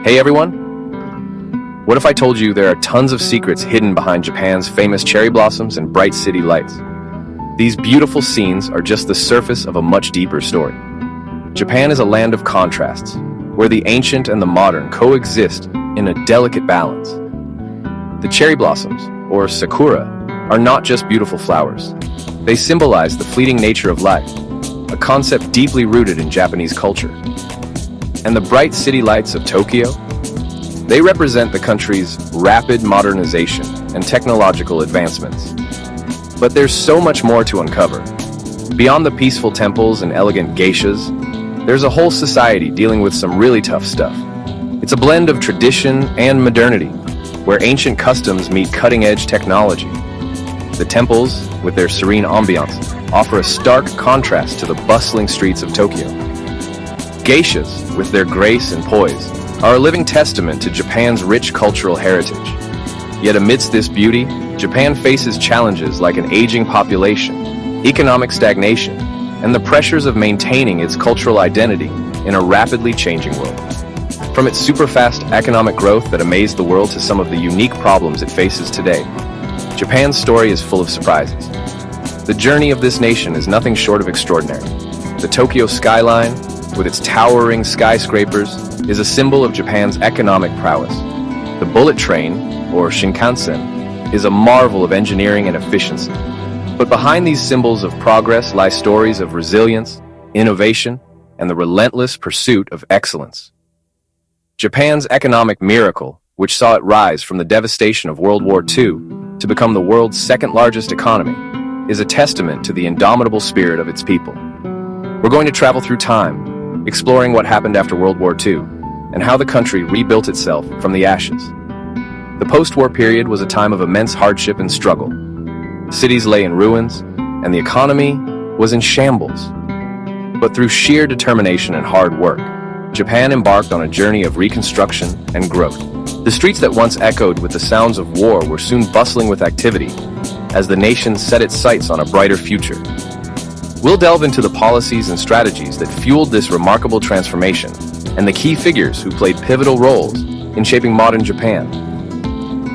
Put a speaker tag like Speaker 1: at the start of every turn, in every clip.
Speaker 1: Hey everyone! What if I told you there are tons of secrets hidden behind Japan's famous cherry blossoms and bright city lights? These beautiful scenes are just the surface of a much deeper story. Japan is a land of contrasts, where the ancient and the modern coexist in a delicate balance. The cherry blossoms, or sakura, are not just beautiful flowers. They symbolize the fleeting nature of life, a concept deeply rooted in Japanese culture. And the bright city lights of Tokyo? They represent the country's rapid modernization and technological advancements. But there's so much more to uncover. Beyond the peaceful temples and elegant geishas, there's a whole society dealing with some really tough stuff. It's a blend of tradition and modernity, where ancient customs meet cutting-edge technology. The temples, with their serene ambiance, offer a stark contrast to the bustling streets of Tokyo. Geishas, with their grace and poise, are a living testament to Japan's rich cultural heritage. Yet amidst this beauty, Japan faces challenges like an aging population, economic stagnation, and the pressures of maintaining its cultural identity in a rapidly changing world. From its super-fast economic growth that amazed the world to some of the unique problems it faces today, Japan's story is full of surprises. The journey of this nation is nothing short of extraordinary. The Tokyo skyline, with its towering skyscrapers, is a symbol of Japan's economic prowess. The bullet train, or Shinkansen, is a marvel of engineering and efficiency. But behind these symbols of progress lie stories of resilience, innovation, and the relentless pursuit of excellence. Japan's economic miracle, which saw it rise from the devastation of World War II to become the world's second-largest economy, is a testament to the indomitable spirit of its people. We're going to travel through time, exploring what happened after World War II, and how the country rebuilt itself from the ashes. The post-war period was a time of immense hardship and struggle. Cities lay in ruins, and the economy was in shambles. But through sheer determination and hard work, Japan embarked on a journey of reconstruction and growth. The streets that once echoed with the sounds of war were soon bustling with activity, as the nation set its sights on a brighter future. We'll delve into the policies and strategies that fueled this remarkable transformation, and the key figures who played pivotal roles in shaping modern Japan.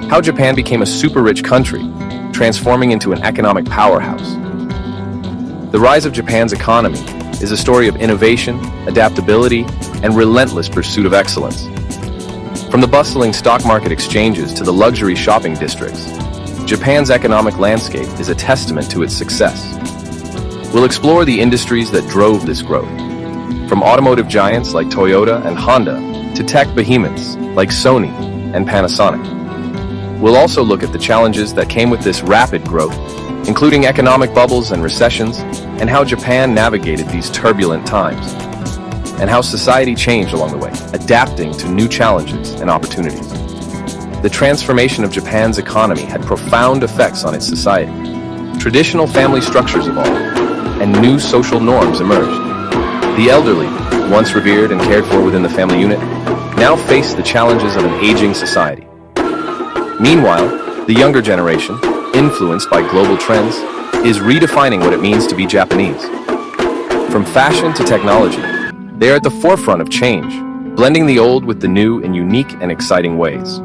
Speaker 1: How Japan became a super-rich country, transforming into an economic powerhouse. The rise of Japan's economy is a story of innovation, adaptability, and relentless pursuit of excellence. From the bustling stock market exchanges to the luxury shopping districts, Japan's economic landscape is a testament to its success. We'll explore the industries that drove this growth, from automotive giants like Toyota and Honda to tech behemoths like Sony and Panasonic. We'll also look at the challenges that came with this rapid growth, including economic bubbles and recessions, and how Japan navigated these turbulent times, and how society changed along the way, adapting to new challenges and opportunities. The transformation of Japan's economy had profound effects on its society. Traditional family structures evolved, and new social norms emerged. The elderly, once revered and cared for within the family unit, now face the challenges of an aging society. Meanwhile, the younger generation, influenced by global trends, is redefining what it means to be Japanese. From fashion to technology, they are at the forefront of change, blending the old with the new in unique and exciting ways.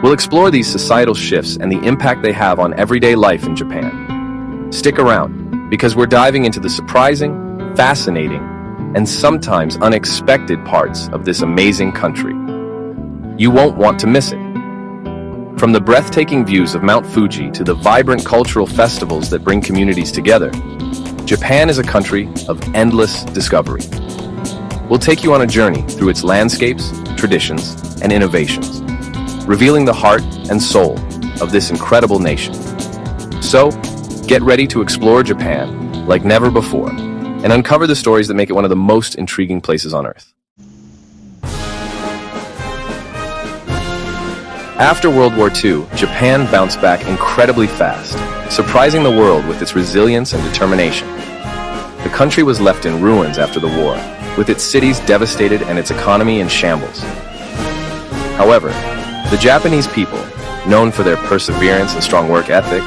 Speaker 1: We'll explore these societal shifts and the impact they have on everyday life in Japan. Stick around, because we're diving into the surprising, fascinating, and sometimes unexpected parts of this amazing country. You won't want to miss it. From the breathtaking views of Mount Fuji to the vibrant cultural festivals that bring communities together, Japan is a country of endless discovery. We'll take you on a journey through its landscapes, traditions, and innovations, revealing the heart and soul of this incredible nation. So, get ready to explore Japan like never before and uncover the stories that make it one of the most intriguing places on Earth. After World War II, Japan bounced back incredibly fast, surprising the world with its resilience and determination. The country was left in ruins after the war, with its cities devastated and its economy in shambles. However, the Japanese people, known for their perseverance and strong work ethic,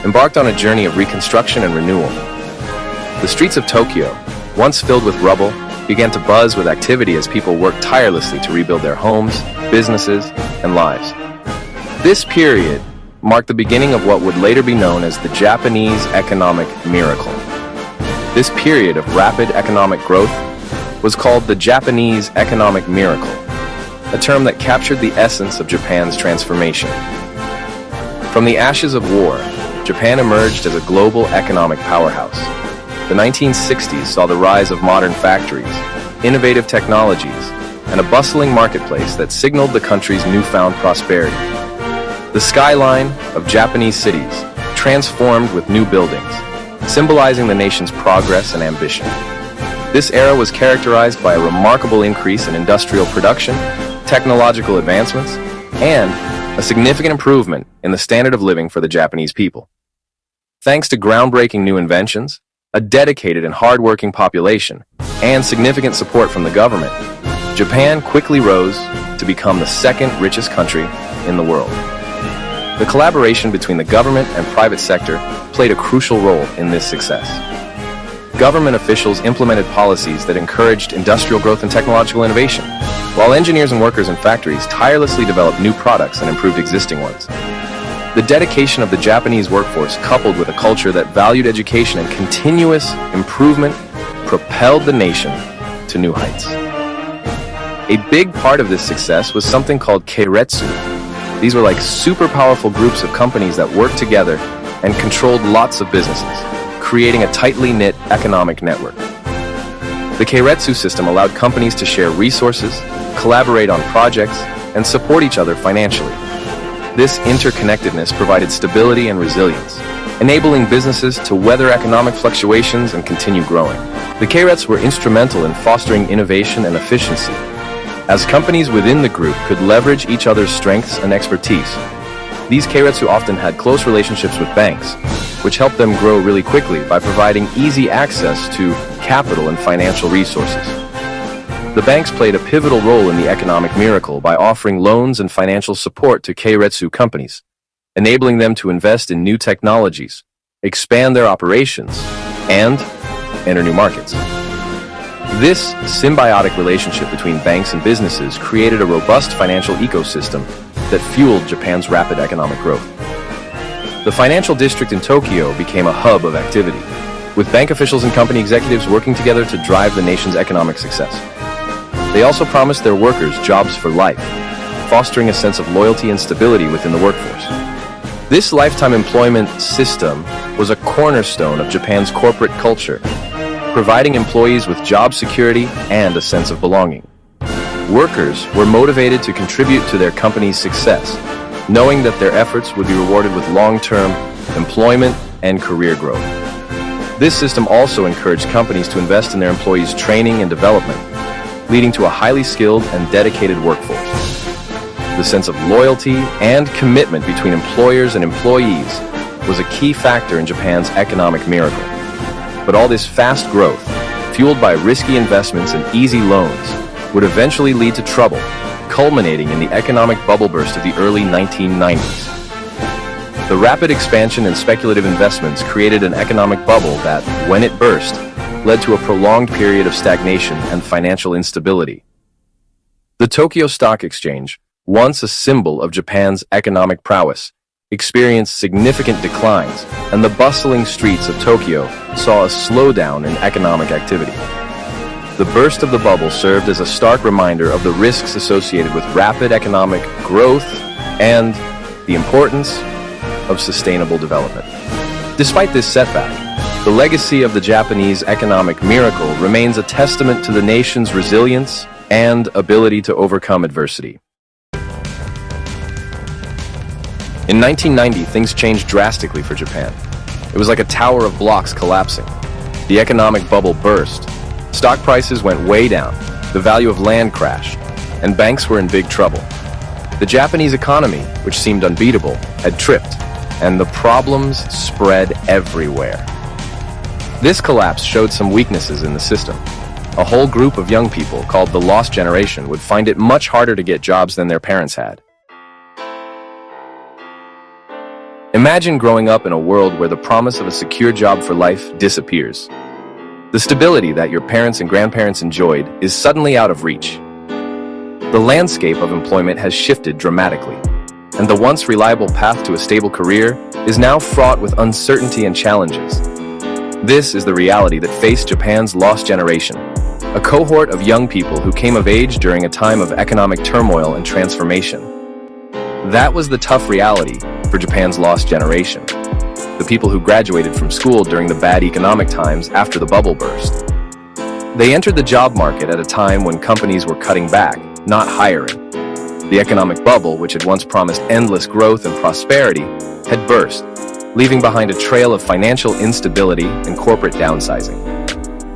Speaker 1: embarked on a journey of reconstruction and renewal. The streets of Tokyo, once filled with rubble, began to buzz with activity as people worked tirelessly to rebuild their homes, businesses, and lives. This period marked the beginning of what would later be known as the Japanese economic miracle. This period of rapid economic growth was called the Japanese economic miracle, a term that captured the essence of Japan's transformation. From the ashes of war, Japan emerged as a global economic powerhouse. The 1960s saw the rise of modern factories, innovative technologies, and a bustling marketplace that signaled the country's newfound prosperity. The skyline of Japanese cities transformed with new buildings, symbolizing the nation's progress and ambition. This era was characterized by a remarkable increase in industrial production, technological advancements, and a significant improvement in the standard of living for the Japanese people. Thanks to groundbreaking new inventions, a dedicated and hard-working population, and significant support from the government, Japan quickly rose to become the second richest country in the world. The collaboration between the government and private sector played a crucial role in this success. Government officials implemented policies that encouraged industrial growth and technological innovation, while engineers and workers in factories tirelessly developed new products and improved existing ones. The dedication of the Japanese workforce, coupled with a culture that valued education and continuous improvement, propelled the nation to new heights. A big part of this success was something called keiretsu. These were like super powerful groups of companies that worked together and controlled lots of businesses, creating a tightly knit economic network. The keiretsu system allowed companies to share resources, collaborate on projects, and support each other financially. This interconnectedness provided stability and resilience, enabling businesses to weather economic fluctuations and continue growing. The keiretsu were instrumental in fostering innovation and efficiency, as companies within the group could leverage each other's strengths and expertise. These keiretsu often had close relationships with banks, which helped them grow really quickly by providing easy access to capital and financial resources. The banks played a pivotal role in the economic miracle by offering loans and financial support to keiretsu companies, enabling them to invest in new technologies, expand their operations, and enter new markets. This symbiotic relationship between banks and businesses created a robust financial ecosystem that fueled Japan's rapid economic growth. The financial district in Tokyo became a hub of activity, with bank officials and company executives working together to drive the nation's economic success. They also promised their workers jobs for life, fostering a sense of loyalty and stability within the workforce. This lifetime employment system was a cornerstone of Japan's corporate culture, providing employees with job security and a sense of belonging. Workers were motivated to contribute to their company's success, knowing that their efforts would be rewarded with long-term employment and career growth. This system also encouraged companies to invest in their employees' training and development, leading to a highly skilled and dedicated workforce. The sense of loyalty and commitment between employers and employees was a key factor in Japan's economic miracle. But all this fast growth, fueled by risky investments and easy loans, would eventually lead to trouble, culminating in the economic bubble burst of the early 1990s. The rapid expansion and speculative investments created an economic bubble that, when it burst, led to a prolonged period of stagnation and financial instability. The Tokyo Stock Exchange, once a symbol of Japan's economic prowess, experienced significant declines, and the bustling streets of Tokyo saw a slowdown in economic activity. The burst of the bubble served as a stark reminder of the risks associated with rapid economic growth and the importance of sustainable development. Despite this setback, the legacy of the Japanese economic miracle remains a testament to the nation's resilience and ability to overcome adversity. In 1990, things changed drastically for Japan. It was like a tower of blocks collapsing. The economic bubble burst. Stock prices went way down, the value of land crashed, and banks were in big trouble. The Japanese economy, which seemed unbeatable, had tripped, and the problems spread everywhere. This collapse showed some weaknesses in the system. A whole group of young people, called the Lost Generation, would find it much harder to get jobs than their parents had. Imagine growing up in a world where the promise of a secure job for life disappears. The stability that your parents and grandparents enjoyed is suddenly out of reach. The landscape of employment has shifted dramatically, and the once reliable path to a stable career is now fraught with uncertainty and challenges. This is the reality that faced Japan's lost generation, a cohort of young people who came of age during a time of economic turmoil and transformation. That was the tough reality for Japan's lost generation, the people who graduated from school during the bad economic times after the bubble burst. They entered the job market at a time when companies were cutting back, not hiring. The economic bubble, which had once promised endless growth and prosperity, had burst, leaving behind a trail of financial instability and corporate downsizing.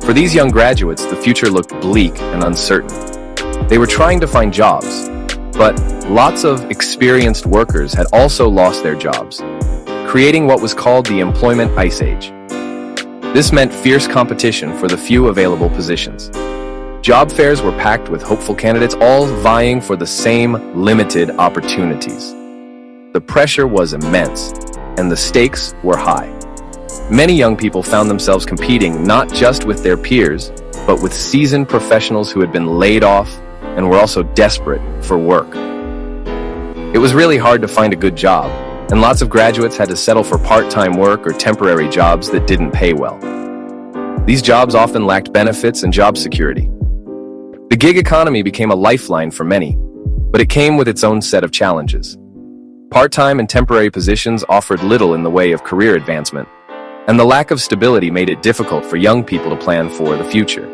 Speaker 1: For these young graduates, the future looked bleak and uncertain. They were trying to find jobs, but lots of experienced workers had also lost their jobs, creating what was called the employment ice age. This meant fierce competition for the few available positions. Job fairs were packed with hopeful candidates, all vying for the same limited opportunities. The pressure was immense, and the stakes were high. Many young people found themselves competing not just with their peers, but with seasoned professionals who had been laid off and were also desperate for work. It was really hard to find a good job, and lots of graduates had to settle for part-time work or temporary jobs that didn't pay well. These jobs often lacked benefits and job security. The gig economy became a lifeline for many, but it came with its own set of challenges. Part-time and temporary positions offered little in the way of career advancement, and the lack of stability made it difficult for young people to plan for the future.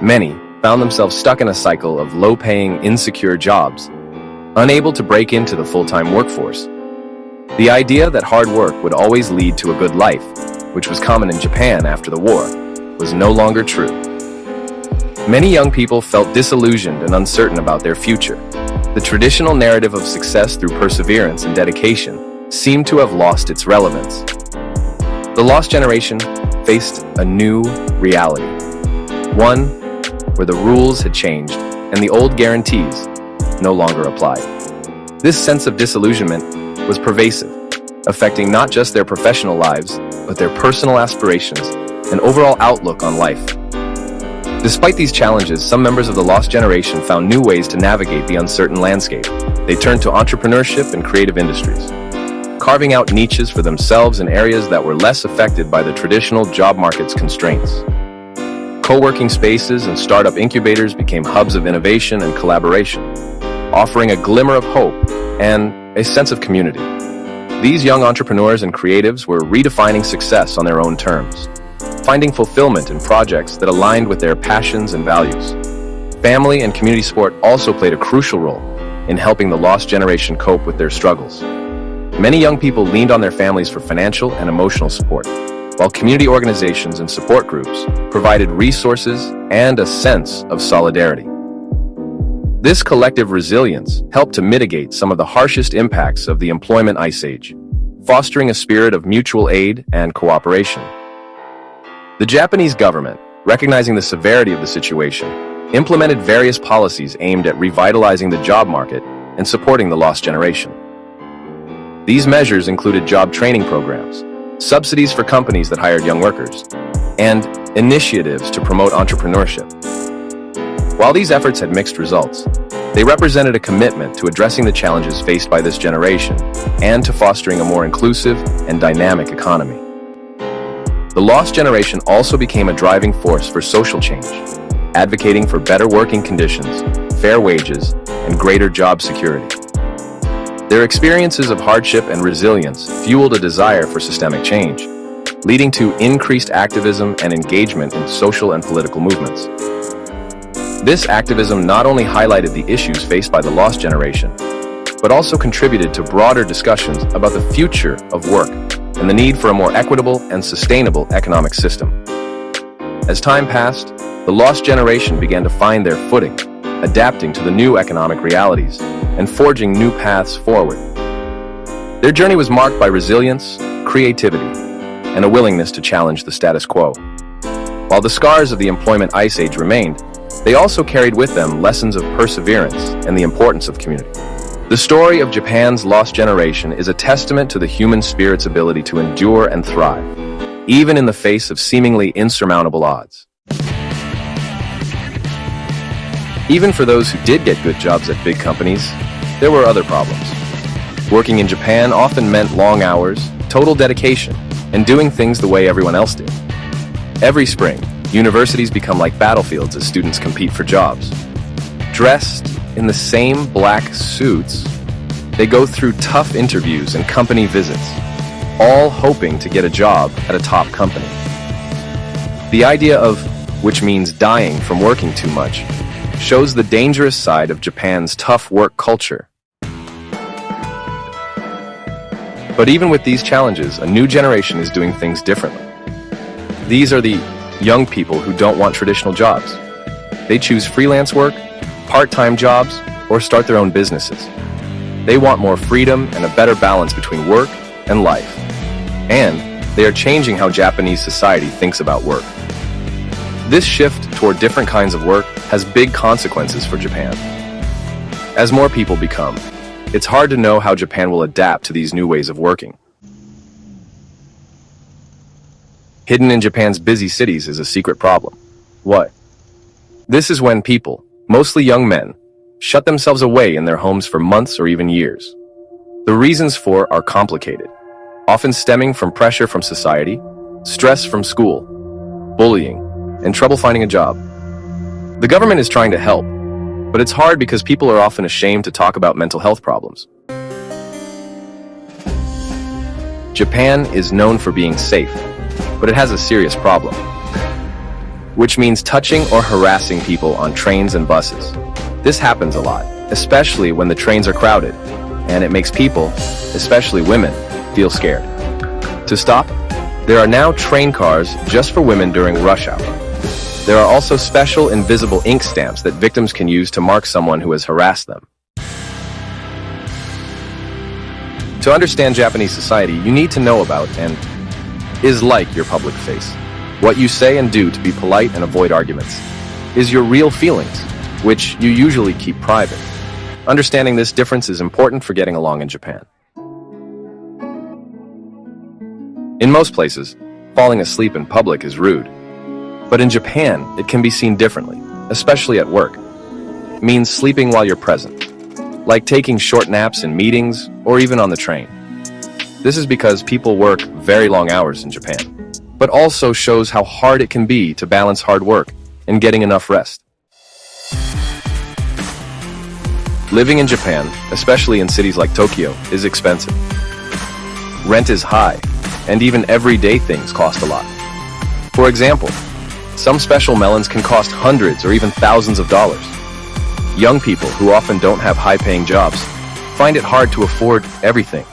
Speaker 1: Many found themselves stuck in a cycle of low-paying, insecure jobs, unable to break into the full-time workforce. The idea that hard work would always lead to a good life, which was common in Japan after the war, was no longer true. Many young people felt disillusioned and uncertain about their future. The traditional narrative of success through perseverance and dedication seemed to have lost its relevance. The lost generation faced a new reality, one where the rules had changed and the old guarantees no longer applied. This sense of disillusionment was pervasive, affecting not just their professional lives, but their personal aspirations and overall outlook on life. Despite these challenges, some members of the lost generation found new ways to navigate the uncertain landscape. They turned to entrepreneurship and creative industries, carving out niches for themselves in areas that were less affected by the traditional job market's constraints. Co-working spaces and startup incubators became hubs of innovation and collaboration, offering a glimmer of hope and a sense of community. These young entrepreneurs and creatives were redefining success on their own terms, finding fulfillment in projects that aligned with their passions and values. Family and community support also played a crucial role in helping the lost generation cope with their struggles. Many young people leaned on their families for financial and emotional support, while community organizations and support groups provided resources and a sense of solidarity. This collective resilience helped to mitigate some of the harshest impacts of the employment ice age, fostering a spirit of mutual aid and cooperation. The Japanese government, recognizing the severity of the situation, implemented various policies aimed at revitalizing the job market and supporting the lost generation. These measures included job training programs, subsidies for companies that hired young workers, and initiatives to promote entrepreneurship. While these efforts had mixed results, they represented a commitment to addressing the challenges faced by this generation and to fostering a more inclusive and dynamic economy. The lost generation also became a driving force for social change, advocating for better working conditions, fair wages, and greater job security. Their experiences of hardship and resilience fueled a desire for systemic change, leading to increased activism and engagement in social and political movements. This activism not only highlighted the issues faced by the lost generation, but also contributed to broader discussions about the future of work and the need for a more equitable and sustainable economic system. As time passed, the lost generation began to find their footing, adapting to the new economic realities and forging new paths forward. Their journey was marked by resilience, creativity, and a willingness to challenge the status quo. While the scars of the employment ice age remained, they also carried with them lessons of perseverance and the importance of community. The story of Japan's lost generation is a testament to the human spirit's ability to endure and thrive. even in the face of seemingly insurmountable odds. Even for those who did get good jobs at big companies, there were other problems. Working in Japan often meant long hours, total dedication, and doing things the way everyone else did. Every spring, universities become like battlefields as students compete for jobs. Dressed in the same black suits, they go through tough interviews and company visits, all hoping to get a job at a top company. The idea of which means dying from working too much shows the dangerous side of Japan's tough work culture. But even with these challenges, a new generation is doing things differently. These are the young people who don't want traditional jobs. They choose freelance work, part-time jobs, or start their own businesses. They want more freedom and a better balance between work and life. And they are changing how Japanese society thinks about work. This shift toward different kinds of work has big consequences for Japan. As more people become, it's hard to know how Japan will adapt to these new ways of working. Hidden in Japan's busy cities is a secret problem. What? This is when people, mostly young men, shut themselves away in their homes for months or even years. The reasons for are complicated, often stemming from pressure from society, stress from school, bullying, and trouble finding a job. The government is trying to help, but it's hard because people are often ashamed to talk about mental health problems. Japan is known for being safe, but it has a serious problem, which means touching or harassing people on trains and buses. This happens a lot, especially when the trains are crowded, and it makes people, especially women, feel scared. To stop, there are now train cars just for women during rush hour. There are also special invisible ink stamps that victims can use to mark someone who has harassed them. To understand Japanese society, you need to know about and is like your public face. What you say and do to be polite and avoid arguments is your real feelings, which you usually keep private. Understanding this difference is important for getting along in Japan. In most places, falling asleep in public is rude. But in Japan, it can be seen differently, especially at work. It means sleeping while you're present, like taking short naps in meetings or even on the train. This is because people work very long hours in Japan, but also shows how hard it can be to balance hard work and getting enough rest. Living in Japan, especially in cities like Tokyo, is expensive. Rent is high, and even everyday things cost a lot. For example, some special melons can cost hundreds or even thousands of dollars. Young people who often don't have high-paying jobs find it hard to afford everything,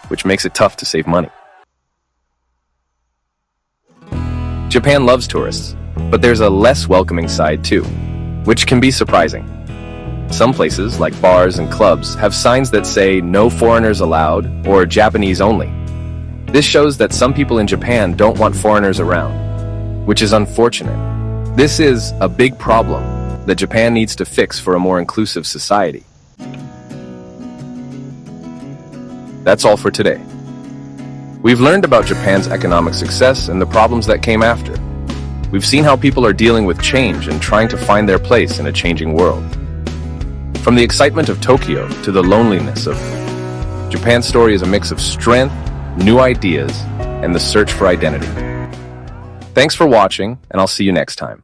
Speaker 1: which makes it tough to save money. Japan loves tourists, but there's a less welcoming side too, which can be surprising. Some places, like bars and clubs, have signs that say "No foreigners allowed" or "Japanese only." This shows that some people in Japan don't want foreigners around, which is unfortunate. This is a big problem that Japan needs to fix for a more inclusive society. That's all for today. We've learned about Japan's economic success and the problems that came after. We've seen how people are dealing with change and trying to find their place in a changing world. From the excitement of Tokyo to the loneliness of Japan's story is a mix of strength, new ideas, and the search for identity. Thanks for watching, and I'll see you next time.